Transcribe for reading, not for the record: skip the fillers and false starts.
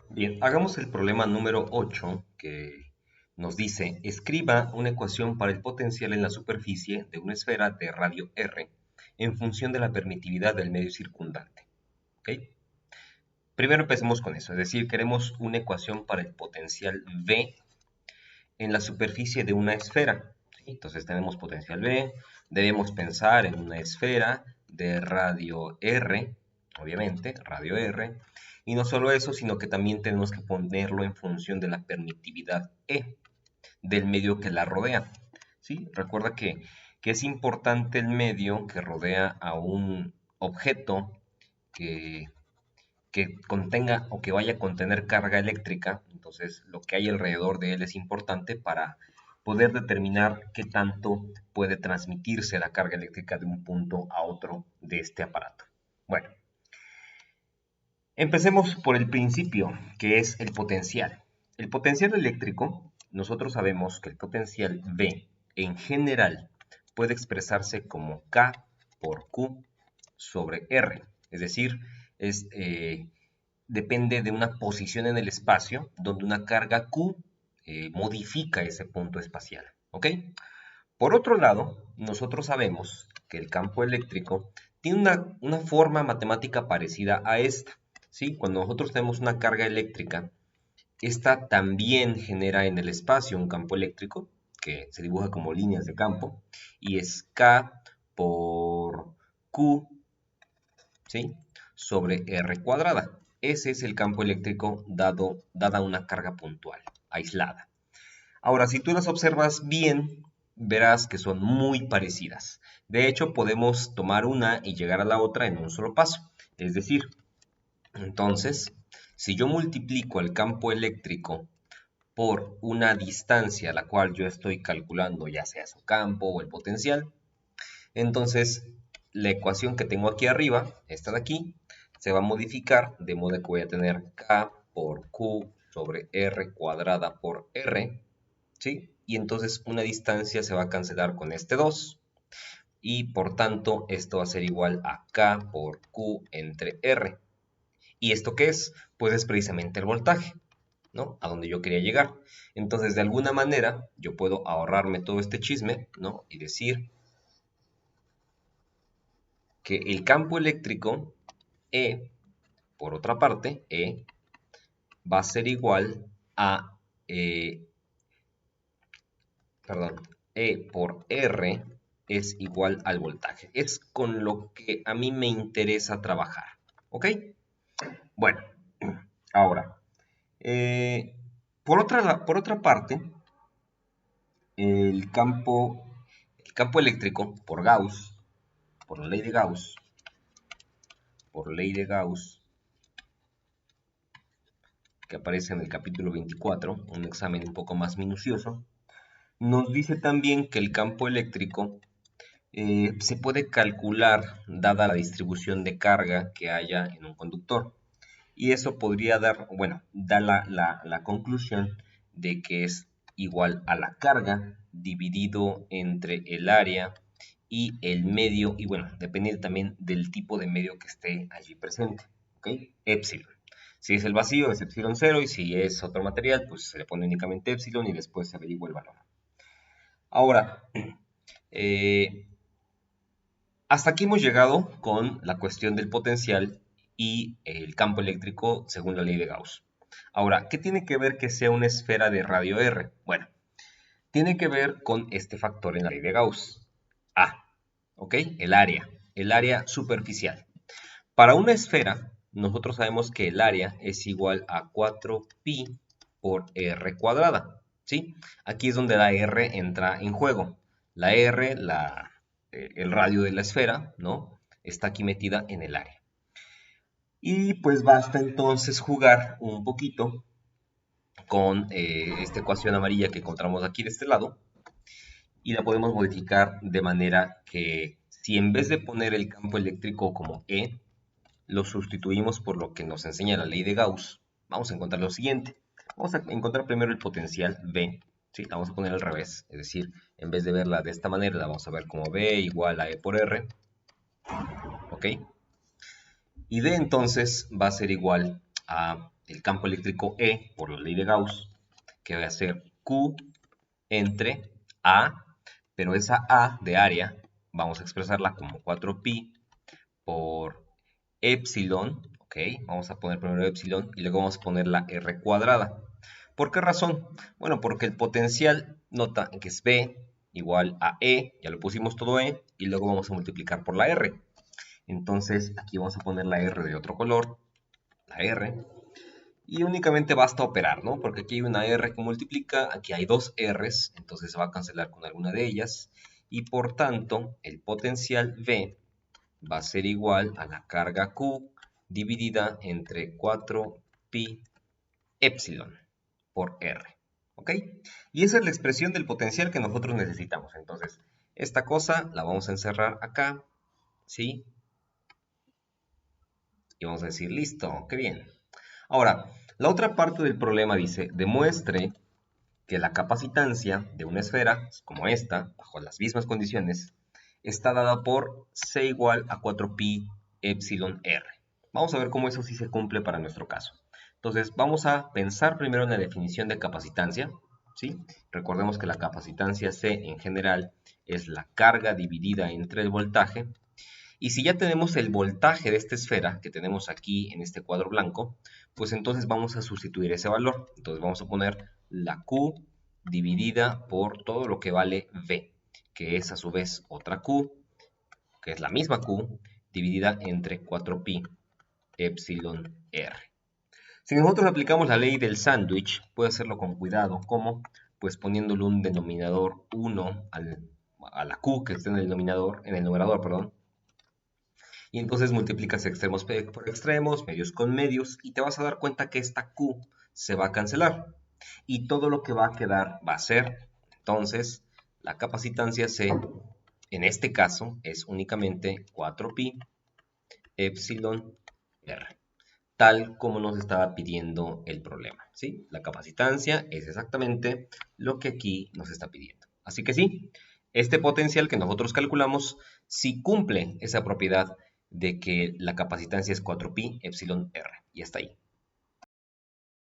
Bien, hagamos el problema número 8 que nos dice, escriba una ecuación para el potencial en la superficie de una esfera de radio R en función de la permitividad del medio circundante. ¿Ok? Primero empecemos con eso, es decir, queremos una ecuación para el potencial V en la superficie de una esfera. ¿Sí? Entonces tenemos potencial V, debemos pensar en una esfera de radio R, obviamente, radio R, y no solo eso, sino que también tenemos que ponerlo en función de la permitividad E del medio que la rodea. ¿Sí? Recuerda que es importante el medio que rodea a un objeto que que contenga o que vaya a contener carga eléctrica, entonces lo que hay alrededor de él es importante para poder determinar qué tanto puede transmitirse la carga eléctrica de un punto a otro de este aparato. Bueno, empecemos por el principio, que es el potencial. El potencial eléctrico, nosotros sabemos que el potencial V en general puede expresarse como K por Q sobre R, es decir, es depende de una posición en el espacio donde una carga Q modifica ese punto espacial. ¿Ok? Por otro lado, nosotros sabemos que el campo eléctrico tiene una forma matemática parecida a esta. ¿Sí? Cuando nosotros tenemos una carga eléctrica, esta también genera en el espacio un campo eléctrico que se dibuja como líneas de campo y es K por Q, ¿sí? Sobre R cuadrada. Ese es el campo eléctrico dada una carga puntual, aislada. Ahora, si tú las observas bien, verás que son muy parecidas. De hecho, podemos tomar una y llegar a la otra en un solo paso. Es decir, entonces, si yo multiplico el campo eléctrico por una distancia a la cual yo estoy calculando, ya sea su campo o el potencial, entonces la ecuación que tengo aquí arriba, esta de aquí, se va a modificar de modo que voy a tener K por Q sobre R cuadrada por R, ¿sí? Y entonces una distancia se va a cancelar con este 2 y por tanto esto va a ser igual a K por Q entre R. ¿Y esto qué es? Pues es precisamente el voltaje, ¿no? A donde yo quería llegar. Entonces de alguna manera yo puedo ahorrarme todo este chisme, ¿no? Y decir que el campo eléctrico E, por otra parte, E, va a ser igual a, perdón, E por R es igual al voltaje. Es con lo que a mí me interesa trabajar, ¿ok? Bueno, ahora, eh, por otra parte, el campo, el campo eléctrico por Gauss, por la ley de Gauss, por ley de Gauss, que aparece en el capítulo 24, un examen un poco más minucioso, nos dice también que el campo eléctrico se puede calcular dada la distribución de carga que haya en un conductor. Y eso podría dar, bueno, da la conclusión de que es igual a la carga dividido entre el área y el medio, y bueno, depende también del tipo de medio que esté allí presente, ¿ok? Epsilon. Si es el vacío, es epsilon 0, y si es otro material, pues se le pone únicamente epsilon y después se averigua el valor. Ahora, eh, hasta aquí hemos llegado con la cuestión del potencial y el campo eléctrico según la ley de Gauss. Ahora, ¿qué tiene que ver que sea una esfera de radio R? Bueno, tiene que ver con este factor en la ley de Gauss. A, ¿ok? El área superficial. Para una esfera, nosotros sabemos que el área es igual a 4pi por r cuadrada, ¿sí? Aquí es donde la r entra en juego. La r, el radio de la esfera, ¿no? Está aquí metida en el área. Y pues basta entonces jugar un poquito con esta ecuación amarilla que encontramos aquí de este lado y la podemos modificar de manera que si en vez de poner el campo eléctrico como E, lo sustituimos por lo que nos enseña la ley de Gauss, vamos a encontrar lo siguiente. Vamos a encontrar primero el potencial V, ¿sí? La vamos a poner al revés, es decir, en vez de verla de esta manera, la vamos a ver como V igual a E por R, ¿ok? Y D entonces va a ser igual a el campo eléctrico E por la ley de Gauss, que va a ser Q entre A, pero esa A de área vamos a expresarla como 4pi por epsilon, ok, vamos a poner primero epsilon y luego vamos a poner la R cuadrada. ¿Por qué razón? Bueno, porque el potencial, nota que es B igual a E, ya lo pusimos todo E, y luego vamos a multiplicar por la R. Entonces aquí vamos a poner la R de otro color, la R, y únicamente basta operar, ¿no? Porque aquí hay una R que multiplica, aquí hay dos R's, entonces se va a cancelar con alguna de ellas, y por tanto el potencial V va a ser igual a la carga Q dividida entre 4pi epsilon por R, ¿ok? Y esa es la expresión del potencial que nosotros necesitamos. Entonces, esta cosa la vamos a encerrar acá, ¿sí? Y vamos a decir, listo, qué bien. Ahora, la otra parte del problema dice, demuestre que la capacitancia de una esfera, como esta, bajo las mismas condiciones, está dada por C igual a 4pi epsilon R. Vamos a ver cómo eso sí se cumple para nuestro caso. Entonces, vamos a pensar primero en la definición de capacitancia, ¿sí? Recordemos que la capacitancia C en general es la carga dividida entre el voltaje. Y si ya tenemos el voltaje de esta esfera que tenemos aquí en este cuadro blanco, pues entonces vamos a sustituir ese valor. Entonces vamos a poner la Q dividida por todo lo que vale V, que es a su vez otra Q, que es la misma Q, dividida entre 4pi epsilon R. Si nosotros aplicamos la ley del sándwich, puede hacerlo con cuidado. ¿Cómo? Pues poniéndole un denominador 1 a la Q que está en el numerador, perdón. Y entonces multiplicas extremos por extremos, medios con medios, y te vas a dar cuenta que esta Q se va a cancelar. Y todo lo que va a quedar va a ser, entonces, la capacitancia C, en este caso, es únicamente 4pi epsilon R, tal como nos estaba pidiendo el problema, ¿sí? La capacitancia es exactamente lo que aquí nos está pidiendo. Así que sí, este potencial que nosotros calculamos sí cumple esa propiedad de que la capacitancia es 4pi epsilon R. Y hasta ahí.